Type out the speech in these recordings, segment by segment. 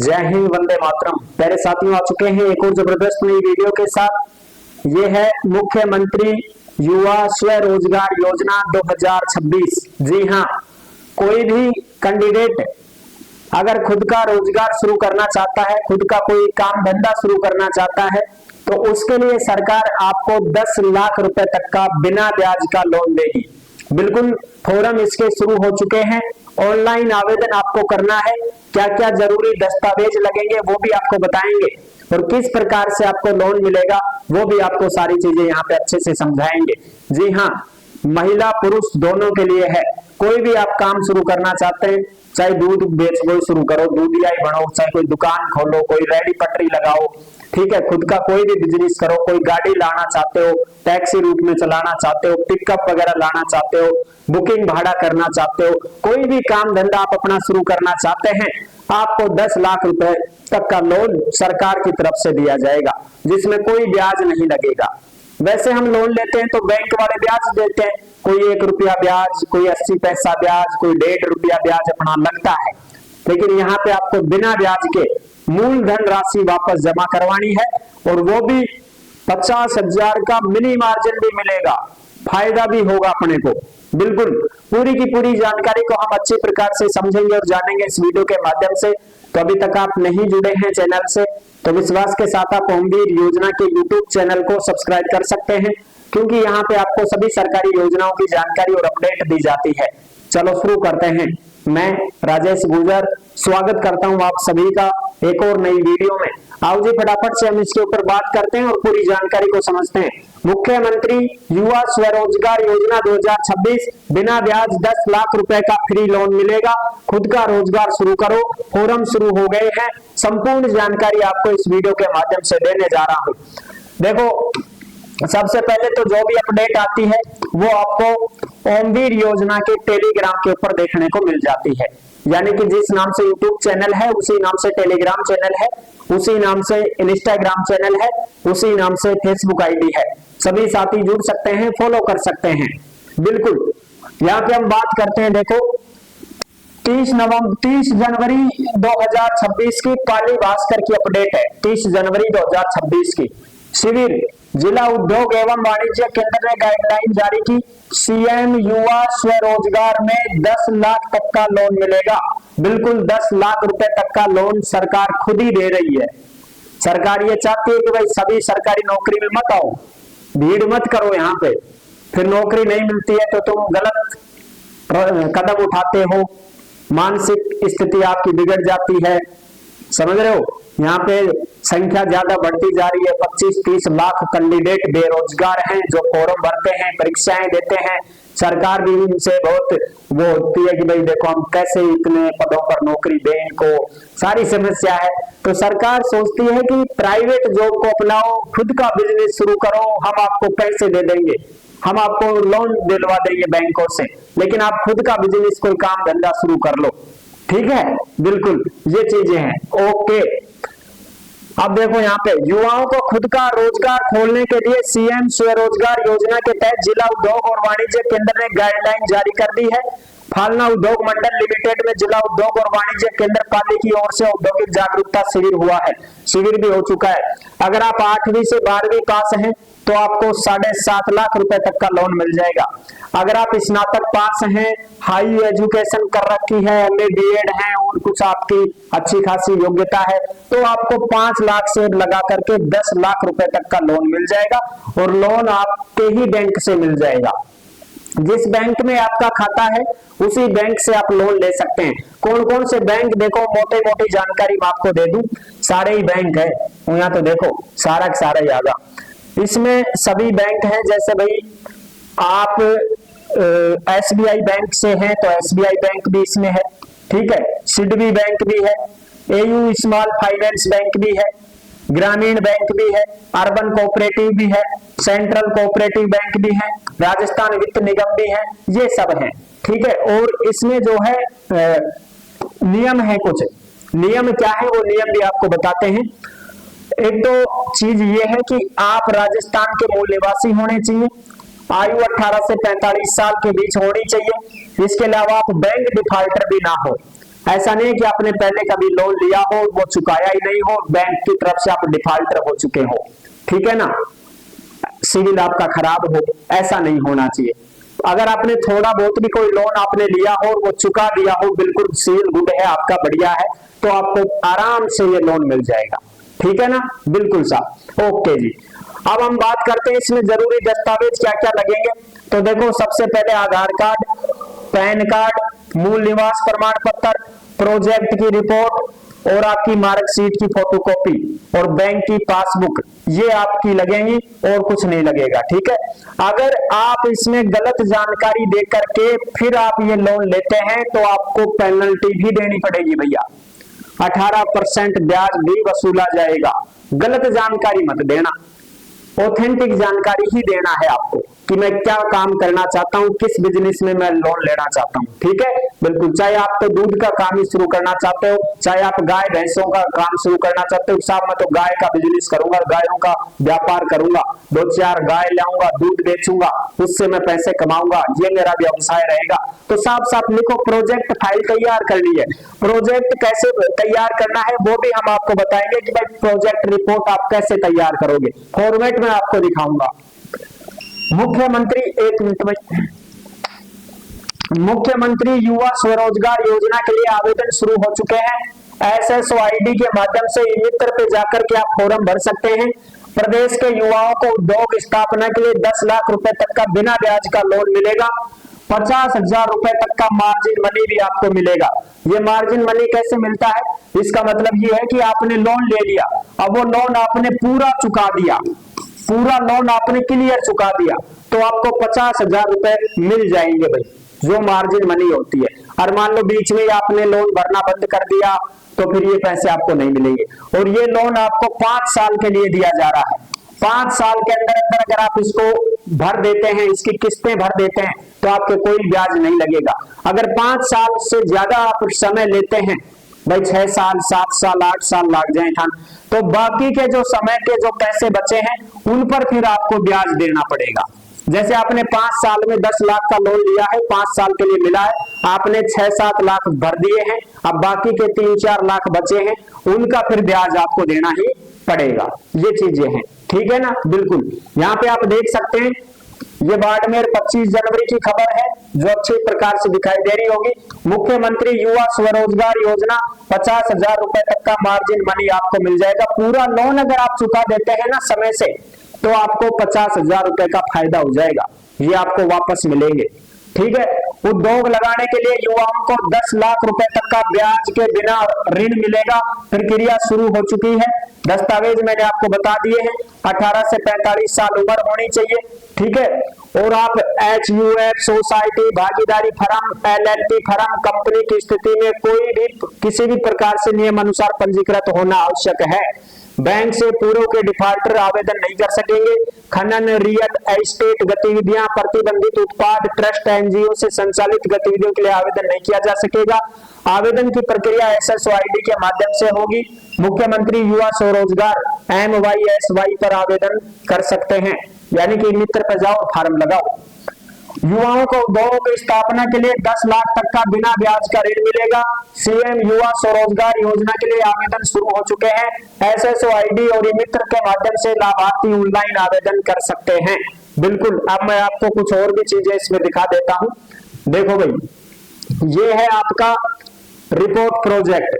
जय हिंद, वंदे मातरम। प्यारे साथियों, आ चुके हैं एक और जबरदस्त नई वीडियो के साथ। ये है मुख्यमंत्री युवा स्वरोजगार योजना 2026। जी हाँ, कोई भी कैंडिडेट अगर खुद का रोजगार शुरू करना चाहता है, खुद का कोई काम धंधा शुरू करना चाहता है, तो उसके लिए सरकार आपको 10 लाख रुपए तक का बिना ब्याज का लोन देगी। बिल्कुल, फॉर्म इसके शुरू हो चुके हैं। ऑनलाइन आवेदन आपको करना है। क्या क्या जरूरी दस्तावेज लगेंगे वो भी आपको बताएंगे, और किस प्रकार से आपको लोन मिलेगा वो भी आपको सारी चीजें यहाँ पे अच्छे से समझाएंगे। जी हाँ, महिला पुरुष दोनों के लिए है। कोई भी आप काम शुरू करना चाहते हैं, चाहे दूध बेचना शुरू करो, दूधिया ही बनो, चाहे कोई दुकान खोलो, कोई रेडी पटरी लगाओ, ठीक है, खुद का कोई भी बिजनेस करो, कोई गाड़ी लाना चाहते हो, टैक्सी रूट में चलाना चाहते हो, पिकअप वगैरह लाना चाहते हो, बुकिंग भाड़ा करना चाहते हो, कोई भी काम धंधा आप अपना शुरू करना चाहते हैं, आपको 10 लाख रुपए तक का लोन सरकार की तरफ से दिया जाएगा, जिसमें कोई ब्याज नहीं लगेगा। वैसे हम लोन लेते हैं तो बैंक वाले ब्याज देते हैं, कोई 1 रुपया ब्याज, कोई 80 पैसा ब्याज, कोई 1.5 रुपया ब्याज अपना लगता है। लेकिन यहाँ पे आपको बिना ब्याज के मूलधन राशि वापस जमा करवानी है, और वो भी 50,000 का मिनी मार्जिन भी मिलेगा, फायदा भी होगा अपने को। बिल्कुल पूरी की पूरी जानकारी को हम अच्छी प्रकार से समझेंगे और जानेंगे इस वीडियो के माध्यम से। तो अभी तक आप नहीं जुड़े हैं चैनल से, तो विश्वास के साथ आप ओमवीर योजना के यूट्यूब चैनल को सब्सक्राइब कर सकते हैं, क्योंकि यहाँ पे आपको सभी सरकारी योजनाओं की जानकारी और अपडेट दी जाती है। चलो शुरू करते हैं। मैं राजेश गुर्जर स्वागत करता हूँ आप सभी का एक और नई वीडियो में। आओ जी, फटाफट से हम इसके ऊपर बात करते हैं और पूरी जानकारी को समझते हैं। मुख्यमंत्री युवा स्वरोजगार योजना 2026, बिना ब्याज 10 लाख रुपए का फ्री लोन मिलेगा। खुद का रोजगार शुरू करो, फोरम शुरू हो गए हैं। संपूर्ण जानकारी आपको इस वीडियो के माध्यम से देने जा रहा हूँ। देखो, सबसे पहले तो जो भी अपडेट आती है वो आपको ओमवीर योजना के टेलीग्राम के ऊपर देखने को मिल जाती है। यानी कि जिस नाम से यूट्यूब चैनल है उसी नाम से टेलीग्राम चैनल है, उसी नाम से इंस्टाग्राम चैनल है, उसी नाम से फेसबुक आईडी है। सभी साथी जुड़ सकते हैं, फॉलो कर सकते हैं। बिल्कुल, यहाँ पे हम बात करते हैं। देखो, 30 जनवरी 2026 की पाली भास्कर की अपडेट है। 30 जनवरी 2026 की शिविर जिला उद्योग एवं वाणिज्य केंद्र ने गाइडलाइन जारी की। सीएम युवा स्वरोजगार में 10 लाख तक का लोन मिलेगा। बिल्कुल 10 लाख रुपए तक का लोन सरकार खुद ही दे रही है। सरकार ये चाहती है कि भाई सभी सरकारी नौकरी में मत आओ, भीड़ मत करो यहाँ पे, फिर नौकरी नहीं मिलती है तो तुम गलत कदम उठाते हो, मानसिक स्थिति आपकी बिगड़ जाती है। समझ रहे हो, यहाँ पे संख्या ज्यादा बढ़ती जा रही है। 25-30 लाख कैंडिडेट बेरोजगार हैं जो फॉर्म भरते हैं, परीक्षाएं देते हैं। सरकार भी उनसे बहुत वो होती है कि भाई देखो हम कैसे इतने पदों पर नौकरी दें इनको, सारी समस्या है। तो सरकार सोचती है कि प्राइवेट जॉब को अपनाओ, खुद का बिजनेस शुरू करो, हम आपको पैसे दे देंगे, हम आपको लोन दिलवा देंगे बैंकों से, लेकिन आप खुद का बिजनेस कोई काम धंधा शुरू कर लो। ठीक है, बिल्कुल ये चीजें हैं। ओके, अब देखो यहाँ पे युवाओं को खुद का रोजगार खोलने के लिए सीएम स्वरोजगार योजना के तहत जिला उद्योग और वाणिज्य केंद्र ने गाइडलाइन जारी कर दी है। फालना उद्योग मंडल लिमिटेड में जिला उद्योग और वाणिज्य केंद्र पाली की ओर से औद्योगिक जागरूकता शिविर हुआ है। शिविर भी हो चुका है। अगर आप 8वीं से 12वीं पास हैं तो आपको 7.5 लाख रुपए तक का लोन मिल जाएगा। अगर आप स्नातक पास हैं, हाई एजुकेशन कर रखी है, एमए बीएड है और कुछ आपकी अच्छी खासी योग्यता है, तो आपको 5 लाख से लगा करके 10 लाख रुपए तक का लोन मिल जाएगा, और लोन आपके ही बैंक से मिल जाएगा। जिस बैंक में आपका खाता है उसी बैंक से आप लोन ले सकते हैं। कौन कौन से बैंक, देखो मोटे मोटी जानकारी मैं आपको दे दूं, सारे ही बैंक है यहाँ, तो देखो सारा का सारा ही आगा। इसमें सभी बैंक हैं, जैसे भाई आप एसबीआई बैंक से हैं तो एसबीआई बैंक भी इसमें है, ठीक है, सिडबी बैंक भी है, एयू स्मॉल फाइनेंस बैंक भी है, ग्रामीण बैंक भी है, अर्बन कोऑपरेटिव भी है, सेंट्रल कोऑपरेटिव बैंक भी है, राजस्थान वित्त निगम भी है, ये सब है। ठीक है, और इसमें जो है नियम है, कुछ नियम क्या है वो नियम भी आपको बताते हैं। एक तो चीज ये है कि आप राजस्थान के मूल निवासी होने चाहिए, आयु 18 से 45 साल के बीच होनी चाहिए। इसके अलावा आप बैंक डिफॉल्टर भी ना हो। ऐसा नहीं कि आपने पहले कभी लोन लिया हो, वो चुकाया ही नहीं हो, बैंक की तरफ से आप डिफॉल्टर हो चुके हो, ठीक है ना, सिविल आपका खराब हो, ऐसा नहीं होना चाहिए। अगर आपने थोड़ा बहुत भी कोई लोन आपने लिया हो और वो चुका दिया हो, बिल्कुल सिविल गुड है आपका, बढ़िया है, तो आपको आराम से ये लोन मिल जाएगा, ठीक है ना, बिल्कुल साहब। ओके जी, अब हम बात करते हैं इसमें जरूरी दस्तावेज क्या क्या लगेंगे। तो देखो, सबसे पहले आधार कार्ड, पैन कार्ड, मूल निवास प्रमाण पत्र, प्रोजेक्ट की रिपोर्ट और आपकी मार्कशीट की फोटोकॉपी और बैंक की पासबुक, ये आपकी लगेंगी और कुछ नहीं लगेगा, ठीक है। अगर आप इसमें गलत जानकारी दे करके फिर आप ये लोन लेते हैं तो आपको पेनल्टी भी देनी पड़ेगी भैया, 18% ब्याज भी वसूला जाएगा। गलत जानकारी मत देना, ऑथेंटिक जानकारी ही देना है आपको कि मैं क्या काम करना चाहता हूं, किस बिजनेस में मैं लोन लेना चाहता हूं, ठीक है, बिल्कुल। चाहे आप तो दूध का काम ही शुरू करना चाहते हो, चाहे आप गाय भैंसों का काम शुरू करना चाहते हो, साहब मैं तो गाय का बिजनेस करूंगा, गायों का व्यापार करूंगा, 2-4 गाय लाऊंगा, दूध बेचूंगा, उससे मैं पैसे कमाऊंगा, ये मेरा व्यवसाय रहेगा, तो साफ साफ लिखो, प्रोजेक्ट फाइल तैयार करनी है। प्रोजेक्ट कैसे तैयार करना है वो भी हम आपको बताएंगे कि भाई प्रोजेक्ट रिपोर्ट आप कैसे तैयार करोगे, फॉर्मेट में आपको दिखाऊंगा। मुख्यमंत्री, एक मिनट में, मुख्यमंत्री युवा स्वरोजगार योजना के लिए आवेदन शुरू हो चुके हैं। SSOID के माध्यम से मित्र पे जाकर के आप फॉर्म भर सकते हैं। प्रदेश के युवाओं को उद्योग स्थापना के लिए 10 लाख रुपए तक का बिना ब्याज का लोन मिलेगा। 50,000 रुपए तक का मार्जिन मनी भी आपको मिलेगा। ये मार्जिन मनी कैसे मिलता है, इसका मतलब ये है कि आपने लोन ले लिया, अब वो लोन आपने पूरा चुका दिया, पूरा लोन आपने क्लियर चुका दिया, तो आपको 50,000 रुपए मिल जाएंगे भाई, जो मार्जिन मनी होती है। और मान लो बीच में आपने लोन भरना बंद कर दिया तो फिर ये पैसे आपको नहीं मिलेंगे। और ये लोन आपको 5 साल के लिए दिया जा रहा है। 5 साल के अंदर अंदर अगर आप इसको भर देते हैं, इसकी किस्तें भर देते हैं, तो आपके कोई ब्याज नहीं लगेगा। अगर 5 साल से ज्यादा आप समय लेते हैं, भाई 6 साल, 7 साल, 8 साल लग जाए खान, तो बाकी के जो समय के जो पैसे बचे हैं उन पर फिर आपको ब्याज देना पड़ेगा। जैसे आपने 5 साल में 10 लाख का लोन लिया है, 5 साल के लिए मिला है, आपने 6-7 लाख भर दिए हैं, अब बाकी के 3-4 लाख बचे हैं, उनका फिर ब्याज आपको देना ही पड़ेगा। ये चीजें हैं, ठीक है ना, बिल्कुल। यहाँ पे आप देख सकते हैं, ये बाड़मेर 25 जनवरी की खबर है जो अच्छे प्रकार से दिखाई दे रही होगी। मुख्यमंत्री युवा स्वरोजगार योजना, 50,000 रुपए तक का मार्जिन मनी आपको मिल जाएगा। पूरा लोन अगर आप चुका देते हैं ना समय से, तो आपको 50,000 रुपए का फायदा हो जाएगा, ये आपको वापस मिलेंगे, ठीक है। उद्योग लगाने के लिए युवाओं को 10 लाख रुपए तक का ब्याज के बिना ऋण मिलेगा। प्रक्रिया शुरू हो चुकी है। दस्तावेज मैंने आपको बता दिए हैं, 18 से 45 साल उम्र होनी चाहिए, ठीक है। और आप HUF सोसाइटी, भागीदारी फर्म, LLP फर्म, कंपनी की स्थिति में कोई भी किसी भी प्रकार से नियम अनुसार पंजीकृत होना आवश्यक है। बैंक से पूर्व के डिफॉल्टर आवेदन नहीं कर सकेंगे। खनन, रियल एस्टेट गतिविधियां, प्रतिबंधित उत्पाद, ट्रस्ट, NGO से संचालित गतिविधियों के लिए आवेदन नहीं किया जा सकेगा। आवेदन की प्रक्रिया SSOID के माध्यम से होगी। मुख्यमंत्री युवा स्वरोजगार MYSY पर आवेदन कर सकते हैं, यानी कि मित्र पर जाओ, फार्म लगाओ। युवाओं को उद्योग की स्थापना के लिए 10 लाख तक का बिना ब्याज का ऋण मिलेगा। CM युवा स्वरोजगार योजना के लिए आवेदन शुरू हो चुके हैं। SSOID और मित्र के माध्यम से लाभार्थी ऑनलाइन आवेदन कर सकते हैं, बिल्कुल। अब मैं आपको कुछ और भी चीजें इसमें दिखा देता हूं। देखो भाई, ये है आपका रिपोर्ट प्रोजेक्ट,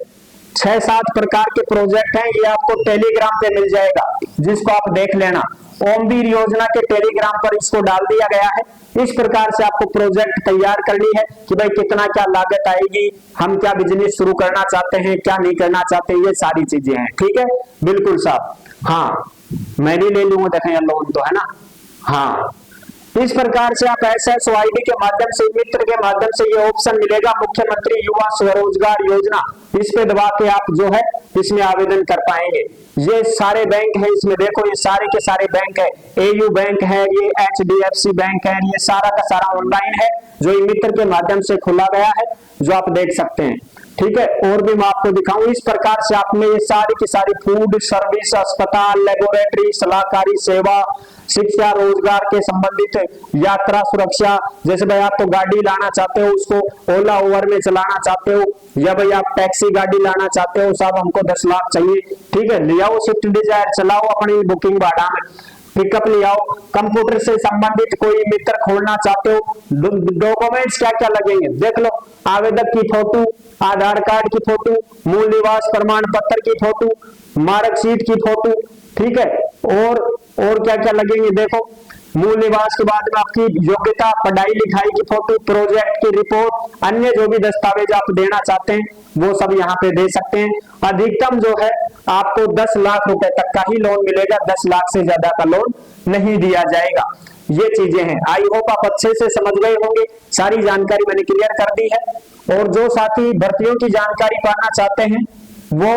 6-7 प्रकार के प्रोजेक्ट हैं, ये आपको टेलीग्राम पे मिल जाएगा, जिसको आप देख लेना। ओमवीर योजना के टेलीग्राम पर इसको डाल दिया गया है। इस प्रकार से आपको प्रोजेक्ट तैयार करनी है कि भाई कितना क्या लागत आएगी, हम क्या बिजनेस शुरू करना चाहते हैं, क्या नहीं करना चाहते, ये सारी चीजें हैं, ठीक है, बिल्कुल साहब। हाँ, मैं भी ले लूंगा, देखें लोन तो है ना। हाँ, इस प्रकार से आप SSOID के माध्यम से, मित्र के माध्यम से ये ऑप्शन मिलेगा, मुख्यमंत्री युवा स्वरोजगार योजना, इस पे दबा के आप जो है इसमें आवेदन कर पाएंगे। ये सारे बैंक है इसमें, देखो ये सारे के सारे बैंक है, AU बैंक है, ये HDFC बैंक है, ये सारा का सारा ऑनलाइन है, जो मित्र के माध्यम से खोला गया है, जो आप देख सकते हैं, ठीक है, और भी मैं आपको दिखाऊं। इस प्रकार से आपने ये सारी की सारी फूड सर्विस, अस्पताल, लेबोरेटरी, सलाहकारी सेवा, शिक्षा, रोजगार के संबंधित, यात्रा सुरक्षा, जैसे भाई आप तो गाड़ी लाना चाहते हो, उसको ओला उबर में चलाना चाहते हो, या भाई आप टैक्सी गाड़ी लाना चाहते हो, साहब हमको 10 लाख चाहिए, ठीक है, ले आओ स्विफ्ट डिजायर, चलाओ अपनी बुकिंग भाड़ा में, पिकअप ले आओ। कंप्यूटर से संबंधित कोई मित्र खोलना चाहते हो, डॉक्यूमेंट्स क्या क्या लगेंगे देख लो, आवेदक की फोटो, आधार कार्ड की फोटो, मूल निवास प्रमाण पत्र की फोटो, मार्कशीट की फोटो, ठीक है, और क्या क्या लगेंगे देखो, मूल निवास के बाद में आपकी योग्यता, पढ़ाई लिखाई की फोटो, प्रोजेक्ट की रिपोर्ट, अन्य जो भी दस्तावेज आप देना चाहते हैं वो सब यहाँ पे दे सकते हैं। अधिकतम जो है आपको 10 लाख रुपए तक का ही लोन मिलेगा, 10 लाख से ज्यादा का लोन नहीं दिया जाएगा। ये चीजें हैं, आई होप आप अच्छे से समझ गए होंगे, सारी जानकारी मैंने क्लियर कर दी है। और जो साथी भर्तियों की जानकारी पाना चाहते हैं वो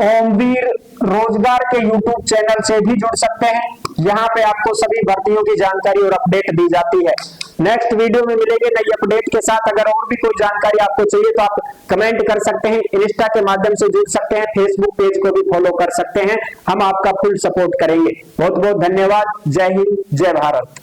ओमवीर रोजगार के यूट्यूब चैनल से भी जुड़ सकते हैं, यहाँ पे आपको सभी भर्तियों की जानकारी और अपडेट दी जाती है। नेक्स्ट वीडियो में मिलेंगे नई अपडेट के साथ। अगर और भी कोई जानकारी आपको चाहिए तो आप कमेंट कर सकते हैं, इंस्टा के माध्यम से जुड़ सकते हैं, फेसबुक पेज को भी फॉलो कर सकते हैं, हम आपका फुल सपोर्ट करेंगे। बहुत बहुत धन्यवाद। जय हिंद, जय भारत।